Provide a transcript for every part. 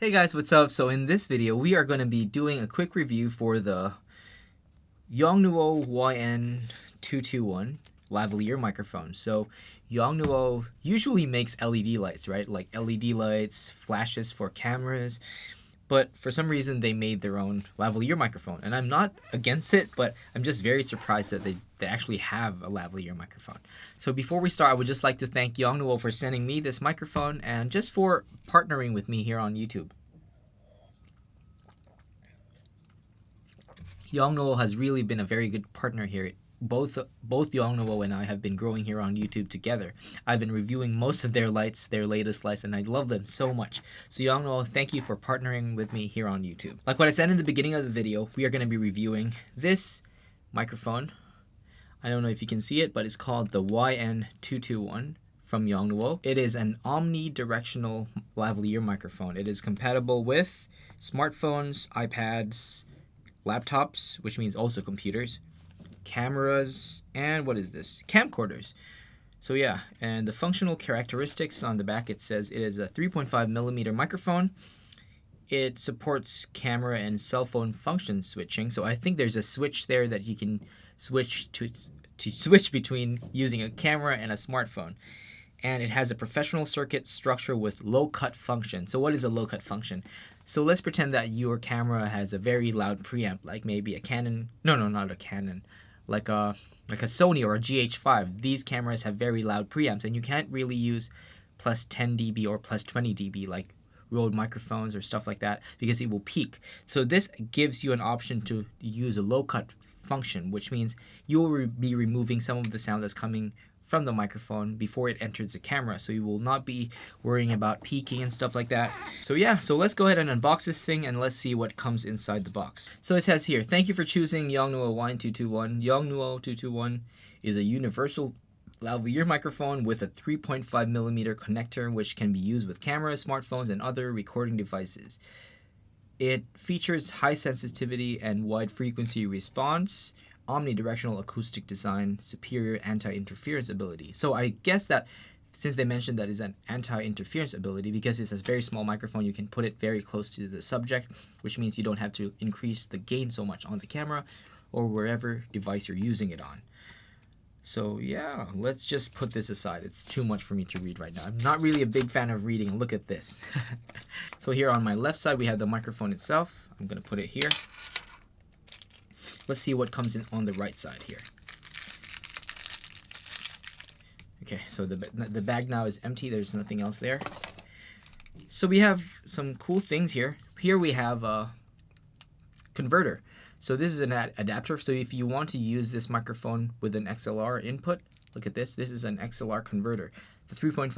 Hey guys, what's up? So in this video, we are going to be doing a quick review for the Yongnuo YN221 lavalier microphone. So Yongnuo usually makes LED lights, right? Like LED lights, flashes for cameras, but for some reason they made their own lavalier microphone. And I'm not against it, but I'm just very surprised that they actually have a lavalier microphone. So before we start, I would just like to thank Yongnuo for sending me this microphone and just for partnering with me here on YouTube. Yongnuo has really been a very good partner here. Both Yongnuo and I have been growing here on YouTube together. I've been reviewing most of their lights, their latest lights, and I love them so much. So Yongnuo, thank you for partnering with me here on YouTube. Like what I said in the beginning of the video, we are going to be reviewing this microphone. I don't know if you can see it, but it's called the YN221 from Yongnuo. It is an Omni Directional lavalier microphone. It is compatible with smartphones, iPads, laptops, which means also computers, cameras, and what is this? Camcorders. So yeah, and the functional characteristics on the back, it says it is a 3.5 millimeter microphone. It supports camera and cell phone function switching. So I think there's a switch there that you can switch to switch between using a camera and a smartphone. And it has a professional circuit structure with low cut function. So what is a low cut function? So let's pretend that your camera has a very loud preamp, like maybe a Canon. No, not a Canon. Like a Sony or a GH5. These cameras have very loud preamps, and you can't really use plus 10 dB or plus 20 dB like Rode microphones or stuff like that because it will peak. So this gives you an option to use a low cut function, which means you will be removing some of the sound that's coming from the microphone before it enters the camera, so you will not be worrying about peaking and stuff like that. So yeah, so let's go ahead and unbox this thing and let's see what comes inside the box. So it says here, thank you for choosing Yongnuo YN221. Yongnuo 221 is a universal lavalier microphone with a 3.5 millimeter connector which can be used with cameras, smartphones, and other recording devices. It features high sensitivity and wide frequency response, omnidirectional acoustic design, superior anti-interference ability. So I guess that since they mentioned that is an anti-interference ability, because it's a very small microphone, you can put it very close to the subject, which means you don't have to increase the gain so much on the camera or wherever device you're using it on. So yeah, let's just put this aside. It's too much for me to read right now. I'm not really a big fan of reading. Look at this. So here on my left side, we have the microphone itself. I'm going to put it here. Let's see what comes in on the right side here. Okay, so the bag now is empty. There's nothing else there. So we have some cool things here. Here we have a converter. So this is an adapter. So if you want to use this microphone with an Xlr input, look at this. This is an Xlr converter. The 3.5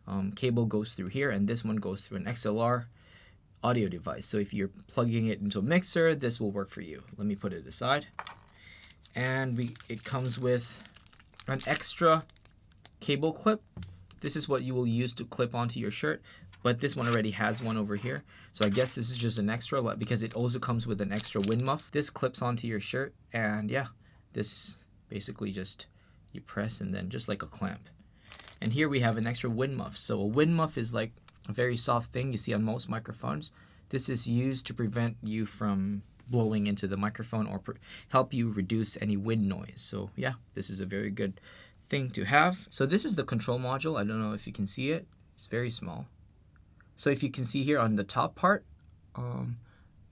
mm cable goes through here, and this one goes through an Xlr audio device. So if you're plugging it into a mixer, this will work for you. Let me put it aside. And it comes with an extra cable clip. This is what you will use to clip onto your shirt, but this one already has one over here. So I guess this is just an extra because it also comes with an extra wind muff. This clips onto your shirt, and yeah, this basically just you press and then just like a clamp. And here we have an extra wind muff. So a wind muff is like a very soft thing you see on most microphones. This is used to prevent you from blowing into the microphone or help you reduce any wind noise. So yeah, this is a very good thing to have. So this is the control module. I don't know if you can see it. It's very small. So if you can see here on the top part,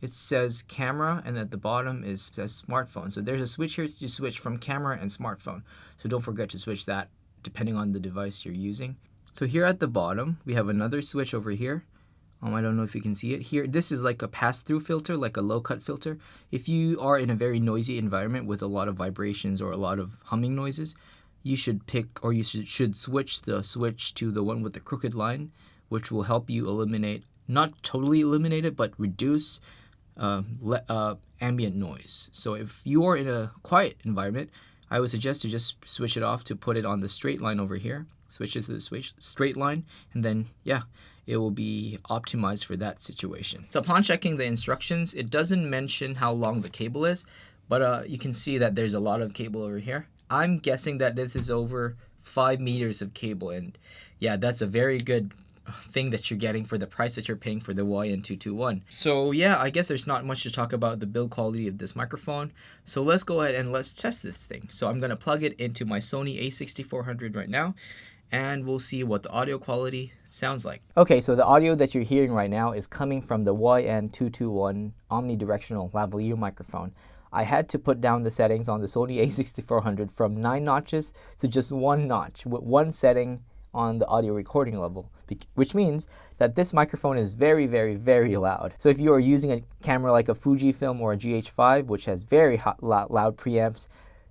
it says camera, and at the bottom says smartphone. So there's a switch here to switch from camera and smartphone. So don't forget to switch that depending on the device you're using. So here at the bottom, we have another switch over here. I don't know if you can see it here. This is like a pass-through filter, like a low-cut filter. If you are in a very noisy environment with a lot of vibrations or a lot of humming noises, you should pick, or you should switch the switch to the one with the crooked line, which will help you eliminate, not totally eliminate it, but reduce ambient noise. So if you are in a quiet environment, I would suggest to just switch it off to put it on the straight line over here. Switch it to the straight line, and then yeah, it will be optimized for that situation. So upon checking the instructions, it doesn't mention how long the cable is, but you can see that there's a lot of cable over here. I'm guessing that this is over 5 meters of cable, and yeah, that's a very good thing that you're getting for the price that you're paying for the YN221. So yeah, I guess there's not much to talk about the build quality of this microphone. So let's go ahead and let's test this thing. So I'm gonna plug it into my Sony a6400 right now, and we'll see what the audio quality sounds like. Okay, so the audio that you're hearing right now is coming from the YN221 omnidirectional lavalier microphone. I had to put down the settings on the Sony a6400 from 9 notches to just 1 notch, with 1 setting on the audio recording level, which means that this microphone is very, very, very loud. So if you are using a camera like a Fujifilm or a GH5, which has very loud preamps,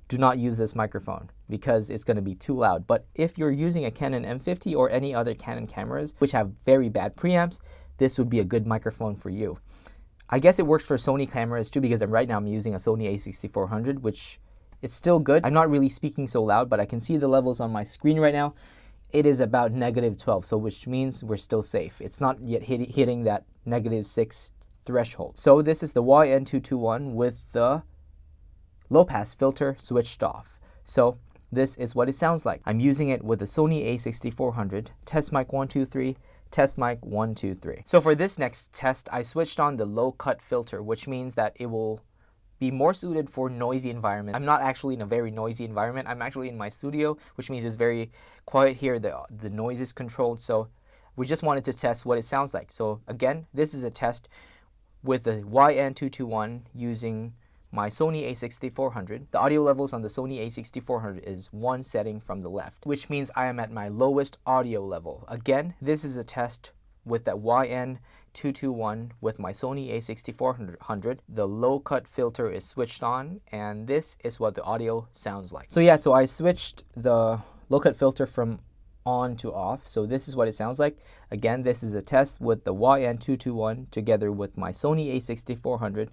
do not use this microphone because it's going to be too loud. But if you're using a Canon M50 or any other Canon cameras which have very bad preamps, this would be a good microphone for you. I guess it works for Sony cameras too, because right now I'm using a Sony a6400, which is still good. I'm not really speaking so loud, but I can see the levels on my screen right now. It is about -12, so which means we're still safe. It's not yet hitting that -6 threshold. So this is the YN221 with the low pass filter switched off. So this is what it sounds like. I'm using it with the Sony a6400. Test mic 1 2 3. Test mic 1 2 3. So for this next test, I switched on the low cut filter, which means that it will be more suited for noisy environment. I'm not actually in a very noisy environment. I'm actually in my studio, which means it's very quiet here. The noise is controlled. So we just wanted to test what it sounds like. So again, this is a test with the YN221 using my Sony a6400. The audio levels on the Sony a6400 is 1 setting from the left, which means I am at my lowest audio level. Again, this is a test with that YN221 with my Sony a6400. The low cut filter is switched on, and this is what the audio sounds like. So yeah, so I switched the low cut filter from on to off. So this is what it sounds like. Again, this is a test with the YN221 together with my Sony a6400,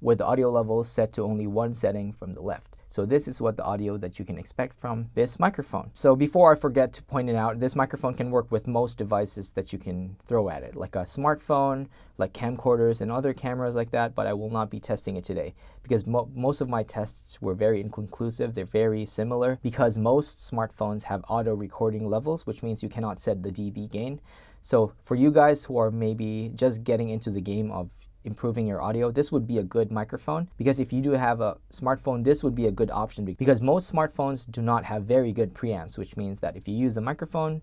with the audio levels set to only 1 setting from the left. So this is what the audio that you can expect from this microphone. So before I forget to point it out, this microphone can work with most devices that you can throw at it, like a smartphone, like camcorders and other cameras like that, but I will not be testing it today because most of my tests were very inconclusive. They're very similar because most smartphones have auto recording levels, which means you cannot set the dB gain. So for you guys who are maybe just getting into the game of improving your audio, this would be a good microphone, because if you do have a smartphone, this would be a good option because most smartphones do not have very good preamps, which means that if you use a microphone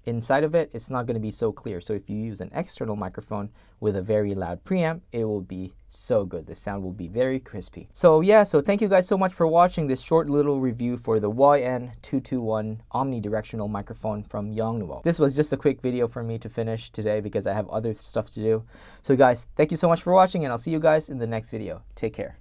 inside of it, it's not going to be so clear. So if you use an external microphone with a very loud preamp, it will be so good. The sound will be very crispy. So yeah, so thank you guys so much for watching this short little review for the YN221 omnidirectional microphone from Yongnuo. This was just a quick video for me to finish today because I have other stuff to do. So guys, thank you so much for watching, and I'll see you guys in the next video. Take care.